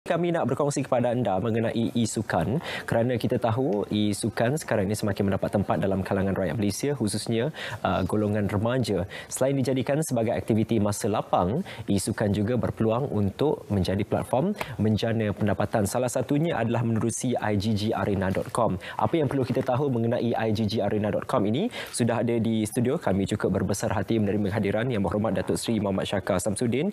Kami nak berkongsi kepada anda mengenai e-sukan kerana kita tahu e-sukan sekarang ini semakin mendapat tempat dalam kalangan rakyat Malaysia, khususnya golongan remaja. Selain dijadikan sebagai aktiviti masa lapang, e-sukan juga berpeluang untuk menjadi platform menjana pendapatan. Salah satunya adalah menerusi igggarena.com. Apa yang perlu kita tahu mengenai igggarena.com ini? Sudah ada di studio, kami cukup berbesar hati menerima kehadiran Yang Berhormat Datuk Seri Muhammad Syakar Samsudin,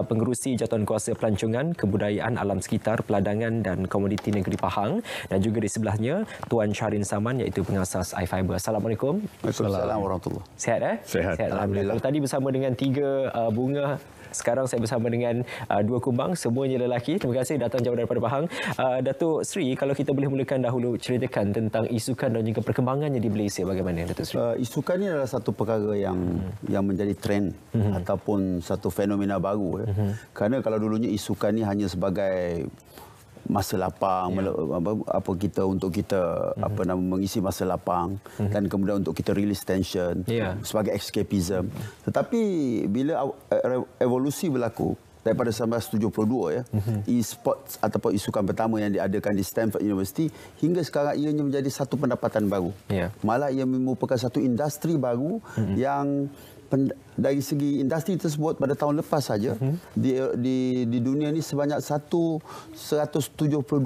Pengerusi Jaduankuasa Pelancongan Kebudayaan Alam Sekitar, Peladangan dan Komoditi Negeri Pahang, dan juga di sebelahnya Tuan Syarin Saman iaitu pengasas iFiber. Assalamualaikum. Waalaikumsalam warahmatullahi. Sihat Sihat. Alhamdulillah. Kalau tadi bersama dengan 3 bunga, sekarang saya bersama dengan 2 kumbang, semuanya lelaki. Terima kasih datang jauh daripada Pahang. Datuk Seri, kalau kita boleh mulakan dahulu ceritakan tentang e-sukan dan juga perkembangannya di Malaysia, bagaimana Datuk Seri? E-sukan ini adalah satu perkara yang menjadi trend ataupun satu fenomena baru. Kerana kalau dulunya e-sukan ini hanya sebagai masa lapang, mengisi masa lapang dan kemudian untuk kita release tension sebagai escapism. Tetapi bila evolusi berlaku daripada 1972 e-sports ataupun e-sukan pertama yang diadakan di Stanford University hingga sekarang ianya menjadi satu pendapatan baru. Malah ia merupakan satu industri baru yang dari segi industri tersebut pada tahun lepas saja di dunia ini sebanyak 172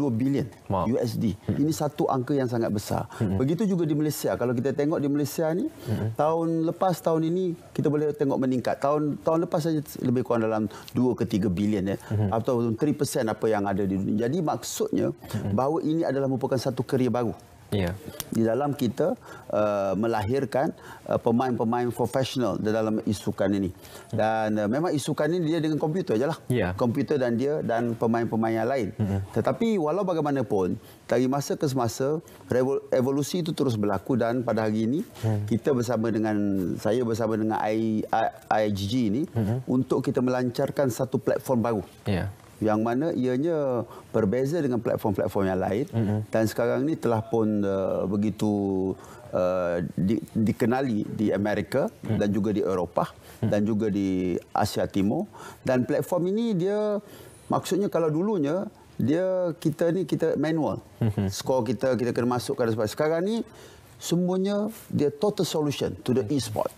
bilion USD. Ini satu angka yang sangat besar. Begitu juga di Malaysia. Kalau kita tengok di Malaysia ni tahun lepas tahun ini kita boleh tengok meningkat. Tahun lepas saja lebih kurang dalam 2 ke 3 bilion atau 3% apa yang ada di dunia. Jadi maksudnya bahawa ini adalah merupakan satu kerja baru. Di dalam kita melahirkan pemain-pemain profesional di dalam e-sukan ini. Dan memang e-sukan ini dia dengan komputer sajalah. Komputer dan dia dan pemain-pemain yang lain. Tetapi walau bagaimanapun, dari masa ke semasa evolusi itu terus berlaku dan pada hari ini saya bersama dengan IGG ini untuk kita melancarkan satu platform baru. Yang mana ianya berbeza dengan platform-platform yang lain dan sekarang ini telah pun begitu dikenali di Amerika dan juga di Eropah dan juga di Asia Timur. Dan platform ini dia maksudnya kalau dulunya kita manual. Skor kita kena masukkan dan sebagainya. Sekarang ni semuanya dia total solution to the e-sport.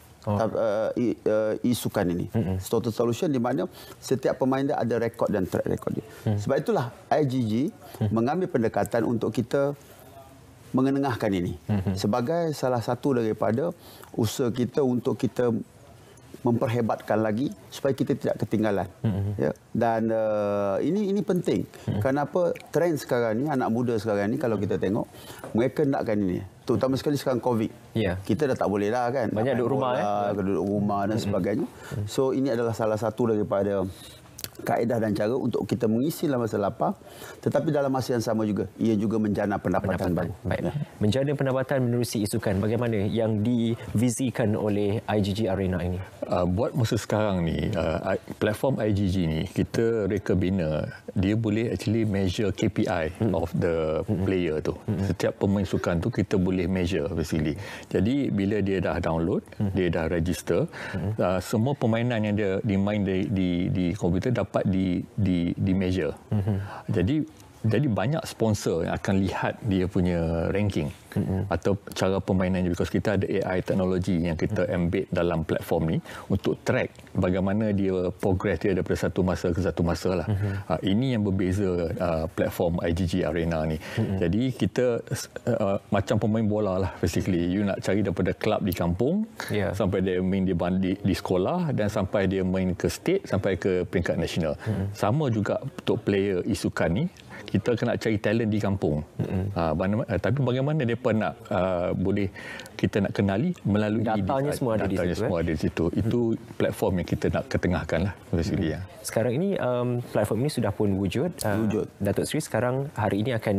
E-sukan ini total solution di mana setiap pemain dia ada rekod dan track record dia. Sebab itulah IGG mengambil pendekatan untuk kita mengenengahkan ini sebagai salah satu daripada usaha kita untuk kita memperhebatkan lagi supaya kita tidak ketinggalan. Dan ini penting. Kenapa trend sekarang ni, anak muda sekarang ni kalau kita tengok mereka nakkan ini, terutama sekali sekarang COVID. Kita dah tak boleh dah kan, banyak duduk rumah duduk rumah dan sebagainya. So ini adalah salah satu daripada kaedah dan cara untuk kita mengisi dalam masa lapang, tetapi dalam masa yang sama juga ia juga menjana pendapatan baru. Menjana pendapatan menerusi e-sukan, bagaimana yang divizikan oleh IGG Arena ini? Buat masa sekarang ni, platform IGG ni kita reka bina, dia boleh actually measure KPI of the player tu. Setiap pemain sukan tu kita boleh measure basically. Jadi bila dia dah download, dia dah register, semua permainan yang dia dimain di komputer dapat di measure. Jadi banyak sponsor yang akan lihat dia punya ranking atau cara permainannya, because kita ada AI teknologi yang kita embed dalam platform ni untuk track bagaimana dia progress dia daripada satu masa ke satu masa lah. Ini yang berbeza platform IGG Arena ni. Jadi kita macam pemain bola lah basically. You nak cari daripada kelab di kampung sampai dia main di sekolah dan sampai dia main ke state sampai ke peringkat nasional. Sama juga untuk player e-sukan ni, kita kena cari talent di kampung. Tapi bagaimana mereka nak boleh kita nak kenali melalui datanya semua ada di situ. Itu platform yang kita nak ketengahkan lah. Sekarang ini platform ini sudah pun wujud. Datuk Seri sekarang hari ini akan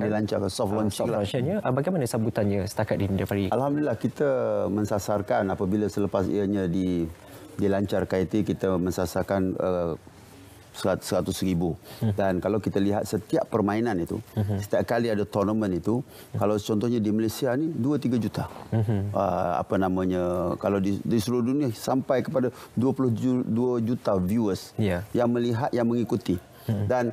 dilancarkan soft launchnya. Bagaimana sambutannya setakat ini daripada? Alhamdulillah, kita mensasarkan apabila selepas ianya dilancarkan itu, kita mensasarkan 100,000. Dan kalau kita lihat setiap permainan itu, setiap kali ada tournament itu, kalau contohnya di Malaysia ni 2-3 juta. Kalau di seluruh dunia sampai kepada 22 juta viewers yang melihat, yang mengikuti. Dan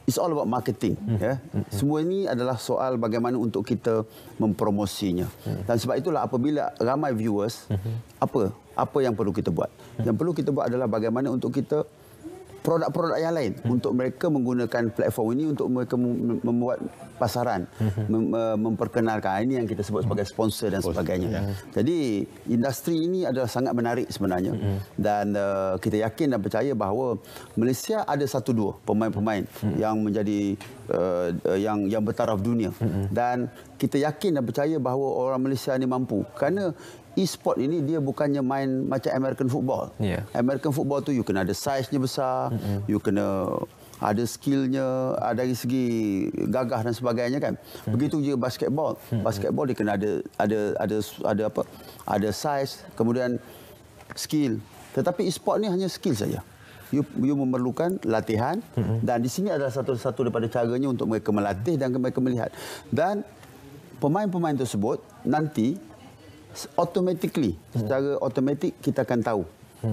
it's all about marketing. Ya. Semua ini adalah soal bagaimana untuk kita mempromosinya. Dan sebab itulah apabila ramai viewers, apa yang perlu kita buat? Yang perlu kita buat adalah bagaimana untuk kita produk-produk yang lain untuk mereka menggunakan platform ini untuk mereka membuat pasaran, memperkenalkan. Ini yang kita sebut sebagai sponsor dan sebagainya. Jadi industri ini adalah sangat menarik sebenarnya, dan kita yakin dan percaya bahawa Malaysia ada 1-2 pemain-pemain yang menjadi yang bertaraf dunia, dan kita yakin dan percaya bahawa orang Malaysia ini mampu, kerana e-sport ini dia bukannya main macam American football. American football tu you kena ada size-nya besar, you kena ada skill-nya, dari segi gagah dan sebagainya kan. Begitu juga basketball. Basketball dia kena ada apa? Ada size, kemudian skill. Tetapi e-sport ni hanya skill saja. You memerlukan latihan, dan di sini adalah satu daripada caranya untuk mereka melatih dan mereka melihat. Dan pemain-pemain tersebut nanti secara automatik kita akan tahu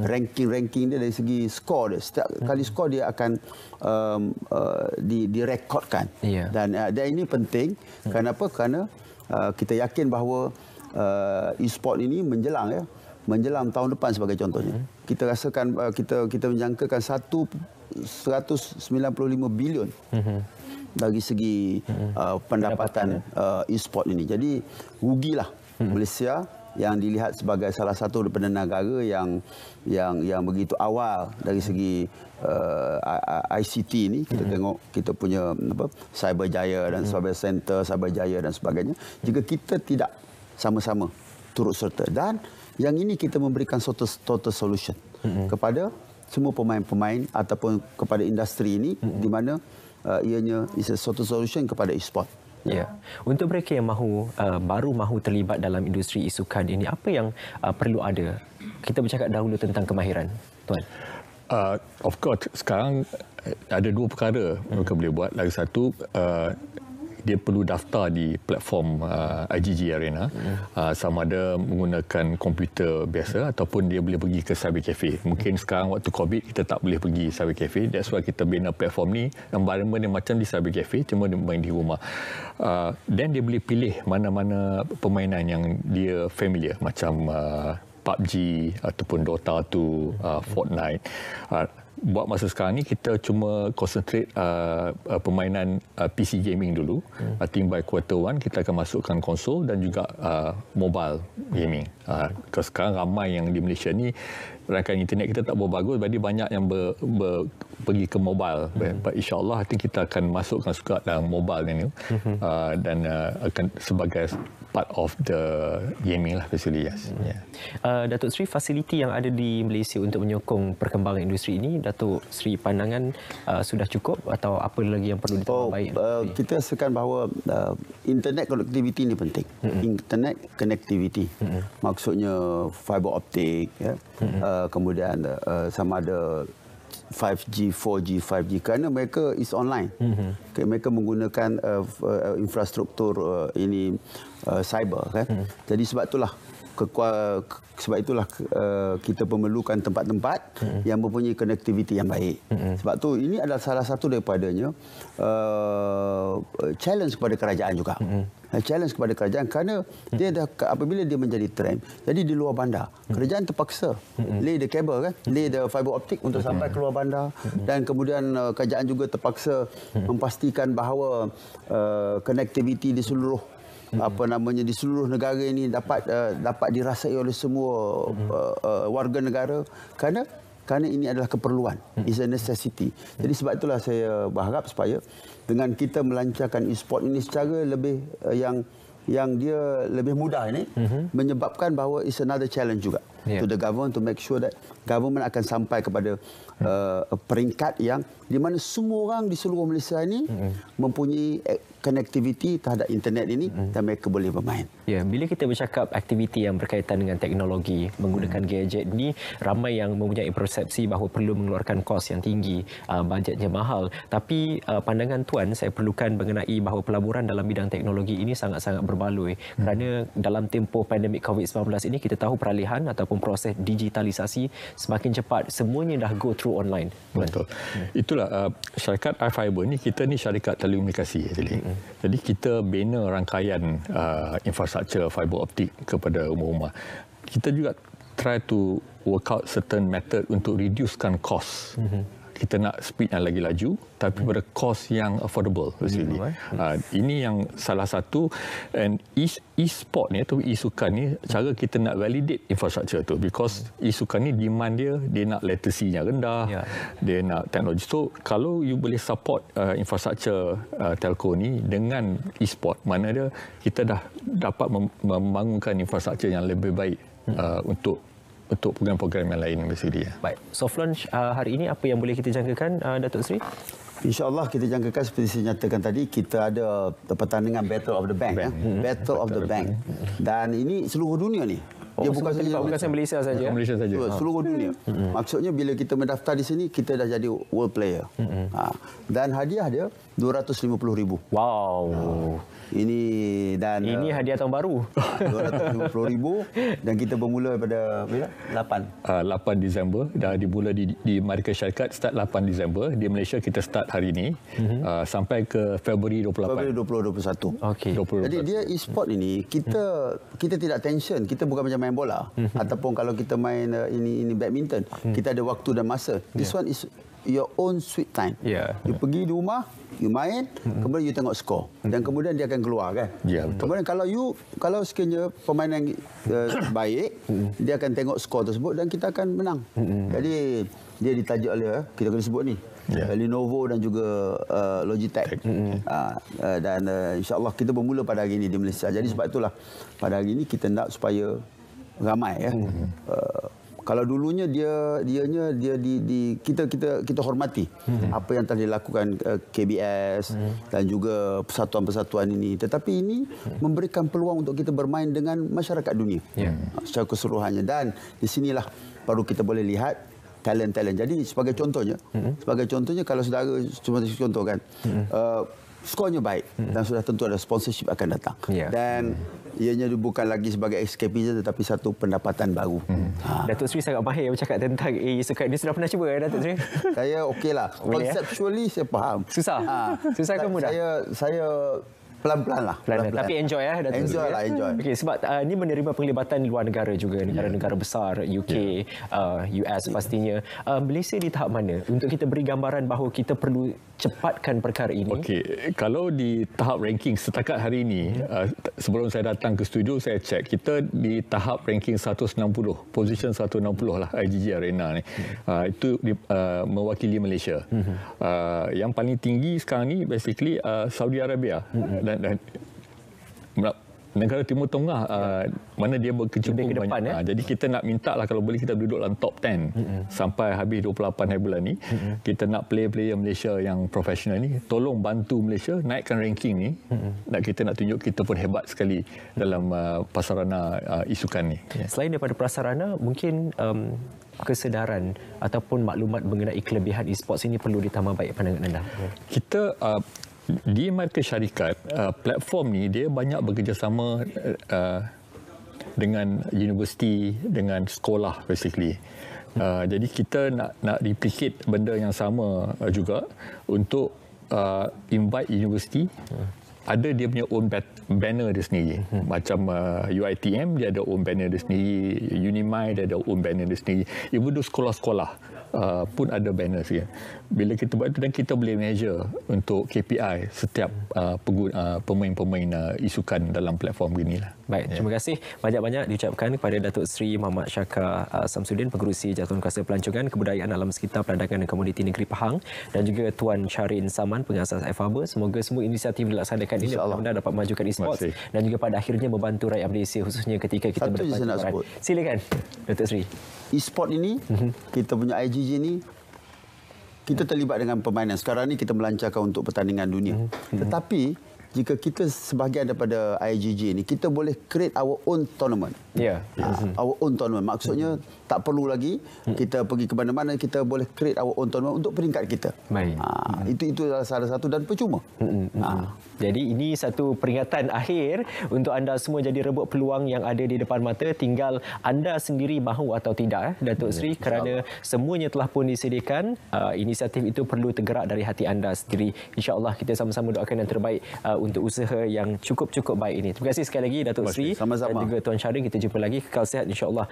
ranking dia dari segi skor dia. Setiap kali skor dia akan direkodkan. Dan ini penting. Kenapa? Kerana kita yakin bahawa e-sport ini menjelang tahun depan sebagai contohnya. Kita rasakan kita menjangkakan 195 bilion dari segi pendapatan e-sport ini. Jadi rugilah Malaysia yang dilihat sebagai salah satu daripada negara yang begitu awal dari segi ICT ini. Kita tengok kita punya Cyberjaya dan Cyberjaya dan sebagainya. Jika kita tidak sama-sama turut serta, dan yang ini kita memberikan total solution kepada semua pemain-pemain ataupun kepada industri ini, di mana ianya is a total solution kepada e-sport. Ya. Untuk mereka yang baru mahu terlibat dalam industri e-sukan ini, apa yang perlu ada? Kita bercakap dahulu tentang kemahiran, Tuan. Of course, sekarang ada 2 perkara mereka boleh buat. Lagi satu, dia perlu daftar di platform IGG Arena, sama ada menggunakan komputer biasa ataupun dia boleh pergi ke cyber cafe. Mungkin sekarang waktu COVID kita tak boleh pergi cyber cafe, that's why kita bina platform ni, environment dia macam di cyber cafe, cuma dia main di rumah. Then dia boleh pilih mana-mana permainan yang dia familiar, macam PUBG ataupun Dota 2, Fortnite. Buat masa sekarang ni kita cuma concentrate permainan PC gaming dulu. I think by quarter 1 kita akan masukkan konsol dan juga mobile gaming. Sekarang ramai yang di Malaysia ni rangkaian internet kita tak bagus, jadi banyak yang pergi ke mobile. But insyaAllah I think kita akan masukkan juga dalam mobile ni, dan akan sebagai part of the gaming lah basically. Yes. Datuk Seri, fasiliti yang ada di Malaysia untuk menyokong perkembangan industri ini, Datuk Seri pandangan sudah cukup atau apa lagi yang perlu ditambah baik? Kita rasakan bahawa internet connectivity ini penting. Internet connectivity. Maksudnya fiber optik, kemudian sama ada 5G, 4G, 5G, kerana mereka is online. Mereka menggunakan infrastruktur cyber kan. Jadi sebab itulah kita memerlukan tempat-tempat yang mempunyai konektiviti yang baik. Sebab tu ini adalah salah satu daripadanya challenge kepada kerajaan juga. Challenge kepada kerajaan kerana dia dah, apabila dia menjadi trend, jadi di luar bandar kerajaan terpaksa lay the cable kan, lay the fiber optik untuk sampai keluar bandar, dan kemudian kerajaan juga terpaksa memastikan bahawa konektiviti di seluruh di seluruh negara ini dapat dirasai oleh semua warga negara, kerana ini adalah keperluan, is a necessity. Jadi sebab itulah saya berharap supaya dengan kita melancarkan e-sport ini secara lebih yang dia lebih mudah ini, menyebabkan bahawa is another challenge juga to the government to make sure that government akan sampai kepada peringkat yang di mana semua orang di seluruh Malaysia ini mempunyai connectivity terhadap internet ini, dan mereka boleh bermain. Ya, bila kita bercakap aktiviti yang berkaitan dengan teknologi, menggunakan gadget ni, ramai yang mempunyai persepsi bahawa perlu mengeluarkan kos yang tinggi, bajetnya mahal. Tapi pandangan Tuan, saya perlukan mengenai bahawa pelaburan dalam bidang teknologi ini sangat-sangat berbaloi. Kerana dalam tempoh pandemik COVID-19 ini, kita tahu peralihan ataupun ataupun proses digitalisasi semakin cepat, semuanya dah go through online. Betul. Itulah syarikat iFiber ni, kita ni syarikat telekomunikasi. Jadi kita bina rangkaian infrastruktur fiber optik kepada rumah-rumah. Kita juga try to work out certain method untuk reducekan cost. Kita nak speed yang lagi laju tapi pada cost yang affordable. Ini yang salah satu. And e-sport ni atau e-sukan ni, cara kita nak validate infrastructure tu, because e-sukan ni demand dia nak latency-nya rendah, dia nak teknologi. So kalau you boleh support infrastructure telco ni dengan e-sport, mana dia kita dah dapat membangunkan infrastruktur yang lebih baik untuk program-program yang lain basically. Baik, soft launch hari ini apa yang boleh kita jangkakan, Datuk Seri? InsyaAllah kita jangkakan seperti saya nyatakan tadi, kita ada pertandingan Battle of the Bank. Battle of the Bank. Dan ini seluruh dunia ni. Dia bukan saja Malaysia saja. Malaysia saja. Seluruh dunia. Maksudnya bila kita mendaftar di sini, kita dah jadi world player. Dan hadiah dia 250,000. Wow. Ini hadiah tahun baru. 250,000 dan kita bermula pada bila? 8 Disember, dah dimula di Marikina Syarikat start 8 Disember. Di Malaysia kita start hari ini sampai ke Februari 28. Februari 2021. Okey. Jadi dia e-sport ini kita tidak tension, kita bukan macam main bola ataupun kalau kita main ini badminton, kita ada waktu dan masa. This one is your own sweet time. You pergi di rumah, you main, kemudian you tengok skor dan kemudian dia akan keluar kan. Kemudian kalau sekiranya permainan baik, dia akan tengok skor tersebut dan kita akan menang. Jadi dia ditajuk oleh kita kena sebut ni Lenovo dan juga Logitech. Dan insya-Allah kita bermula pada hari ini di Malaysia. Jadi sebab itulah pada hari ini kita nak supaya ramai kalau dulunya kita hormati apa yang telah dilakukan KBS dan juga persatuan-persatuan ini, tetapi ini memberikan peluang untuk kita bermain dengan masyarakat dunia secara keseluruhannya. Dan di sinilah baru kita boleh lihat talent-talent. Jadi sebagai contohnya kalau saudara cuma contohkan skornya baik dan sudah tentu ada sponsorship akan datang. Dan ianya bukan lagi sebagai escapism tetapi satu pendapatan baru. Datuk Seri sangat mahir bercakap tentang e-sukan ini. Sudah pernah cuba Datuk Seri? Saya okeylah. Conceptually saya faham. Susah ke mudah? Saya pelan-pelan lah. Tapi enjoy Datuk Seri. Enjoy. Okey, sebab ini menerima penglibatan luar negara juga, negara-negara besar, UK, US pastinya. Malaysia di tahap mana untuk kita beri gambaran bahawa kita perlu cepatkan perkara ini? Okey, kalau di tahap ranking setakat hari ini, sebelum saya datang ke studio saya cek, kita di tahap ranking 160, position 160 lah IGG Arena ni. Itu mewakili Malaysia. Yang paling tinggi sekarang ni basically Saudi Arabia dan negara Timur Tengah mana dia berkecimpung banyak. Jadi kita nak minta lah kalau boleh kita duduk dalam top 10 sampai habis 28 hari bulan ni. Kita nak player-player Malaysia yang profesional ni tolong bantu Malaysia naikkan ranking ni. Dan kita nak tunjuk kita pun hebat sekali dalam prasarana e-sukan ni. Selain daripada prasarana, mungkin kesedaran ataupun maklumat mengenai kelebihan e-sports ini perlu ditambah baik pandangan anda. Kita di Marikina Syarikat, platform ni dia banyak bekerjasama dengan universiti, dengan sekolah basically. Jadi kita nak replicate benda yang sama juga untuk invite universiti. Ada dia punya own banner dia sendiri. Macam UiTM dia ada own banner dia sendiri, Unimai dia ada own banner dia sendiri. Even though sekolah-sekolah pun ada banner sikit. Bila kita buat itu dan kita boleh measure untuk KPI setiap pemain-pemain e-sukan dalam platform beginilah. Baik, terima kasih banyak-banyak diucapkan kepada Datuk Seri Muhammad Syaka Samsudin, Pengerusi Jadualkuasa Pelancongan Kebudayaan Alam Sekitar Pelandakan dan Komuniti Negeri Pahang, dan juga Tuan Syarin Saman, pengasas iFiber. Semoga semua inisiatif dilaksanakan ini benar-benar dapat memajukan e-sports dan juga pada akhirnya membantu rakyat Malaysia, khususnya ketika kita berdepan. Silakan Datuk Seri. E-sport ini, kita punya IGG ini, kita terlibat dengan permainan. Sekarang ni kita melancarkan untuk pertandingan dunia. Tetapi jika kita sebahagian daripada IGG ni, kita boleh create our own tournament. Ya. Our own tournament. Maksudnya tak perlu lagi kita pergi ke mana-mana, kita boleh create our own tournament untuk peringkat kita. Baik. Itu adalah salah satu dan percuma. Jadi ini satu peringatan akhir untuk anda semua jadi rebut peluang yang ada di depan mata. Tinggal anda sendiri mahu atau tidak, Datuk Seri, kerana semuanya telah pun disediakan. Inisiatif itu perlu tergerak dari hati anda sendiri. InsyaAllah kita sama-sama doakan yang terbaik untuk usaha yang cukup-cukup baik ini. Terima kasih sekali lagi Datuk Seri Sama-sama. dan juga Tuan Syarin. Kita jumpa lagi. Kekal sihat insya-Allah.